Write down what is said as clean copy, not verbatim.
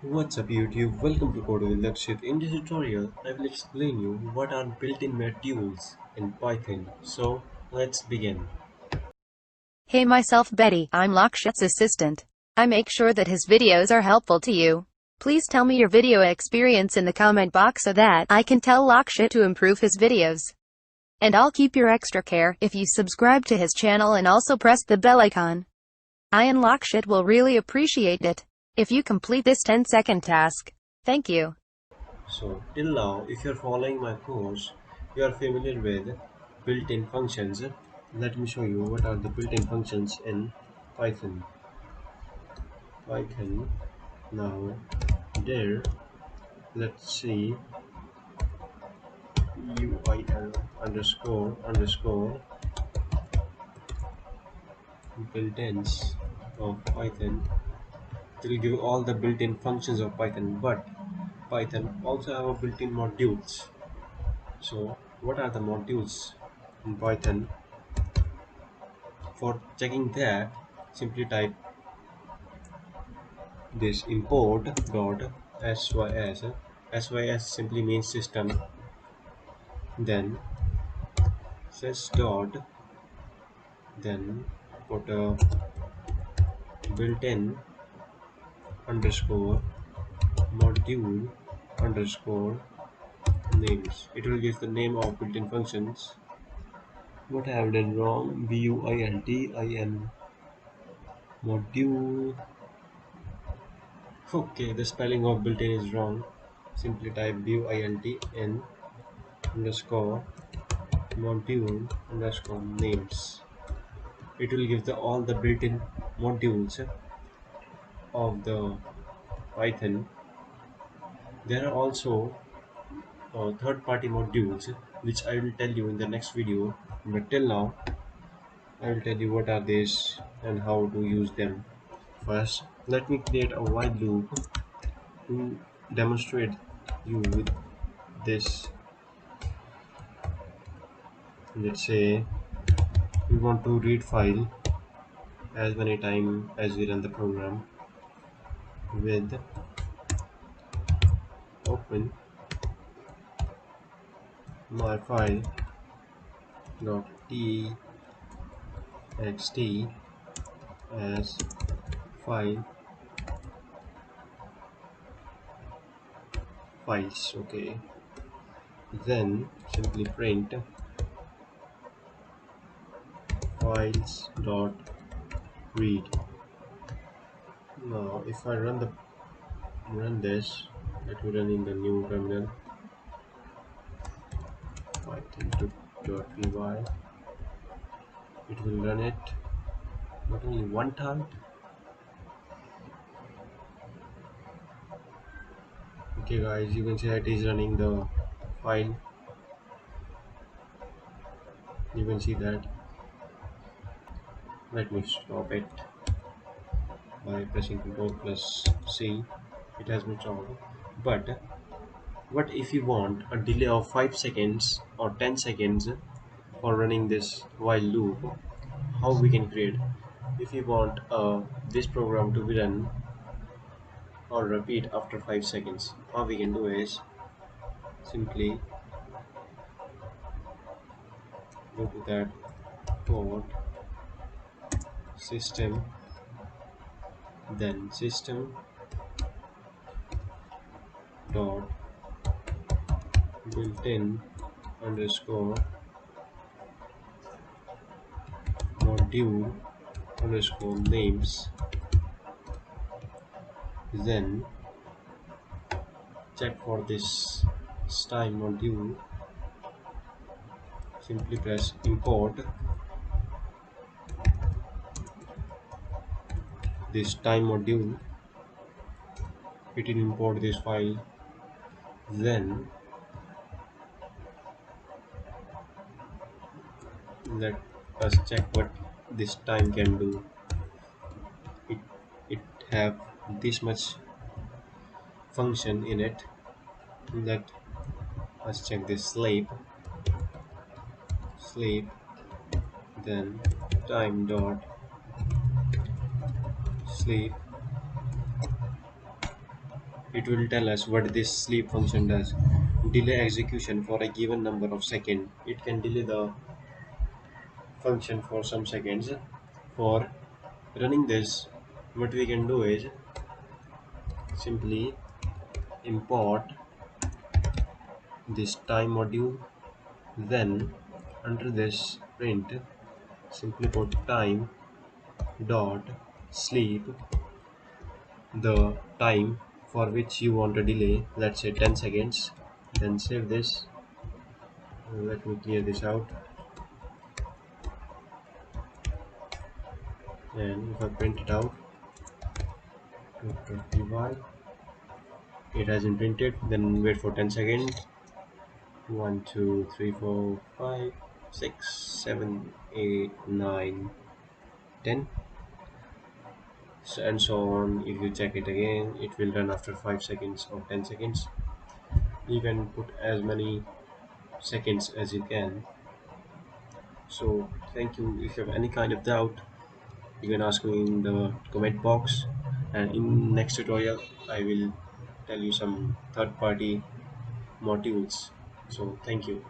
What's up YouTube? Welcome to Code with Lakshit. In this tutorial, I will explain you what are built-in modules in Python. So let's begin. Hey myself Betty, I'm Lakshit's assistant. I make sure that his videos are helpful to you. Please tell me your video experience in the comment box so that I can tell Lakshit to improve his videos. And I'll keep your extra care if you subscribe to his channel and also press the bell icon. I and Lakshit will really appreciate it if you complete this 10-second task. Thank you. So till now, if you're following my course, you are familiar with built-in functions. Let me show you what are the built-in functions in Python. Python. Now there, let's see UIL underscore built-ins of Python. It will give all the built-in functions of Python, but Python also have a built-in modules. So what are the modules in Python? For checking that, simply type this import dot sys. Sys simply means system. Then sys dot, then put a built-in underscore module underscore names. It will give the name of built-in functions. What I have done wrong? builtin module. Okay, the spelling of built-in is wrong. Simply type builtin underscore module underscore names. It will give all the built-in modules of the Python. There are also third-party modules which I will tell you in the next video. But till now, I will tell you what are these and how to use them. First, let me create a while loop to demonstrate you with this. Let's say we want to read file as many time as we run the program with open my file dot txt as file files. Okay, then simply print files dot read. Now if I run this, let me run in the new terminal. python.py. It will run it not only one time. Okay guys, you can see it is running the file. You can see that. Let me stop it by pressing Ctrl plus C. It has been stopped. But what if you want a delay of 5 seconds or 10 seconds for running this while loop? How we can create? If you want this program to be run or repeat after 5 seconds, how we can do is simply go to that code system, then system dot built-in underscore module underscore names, then check for this style module. Simply press import this time module. It will import this file. Then let us check what this time can do. It have this much function in it. Let us check this sleep, then time dot sleep It will tell us what this sleep function does. Delay execution for a given number of seconds. It can delay the function for some seconds. For running this, what we can do is simply import this time module, then under this print simply put time dot sleep, the time for which you want to delay, let's say 10 seconds. Then save this. Let me clear this out, and if I print it out, 220y, it has been printed. Then wait for 10 seconds. 1 2 3 4 5 6 7 8 9 10, and so on. If you check it again, it will run after 5 seconds or 10 seconds. You can put as many seconds as you can. So thank you. If you have any kind of doubt, you can ask me in the comment box, and in next tutorial I will tell you some third party modules. So thank you.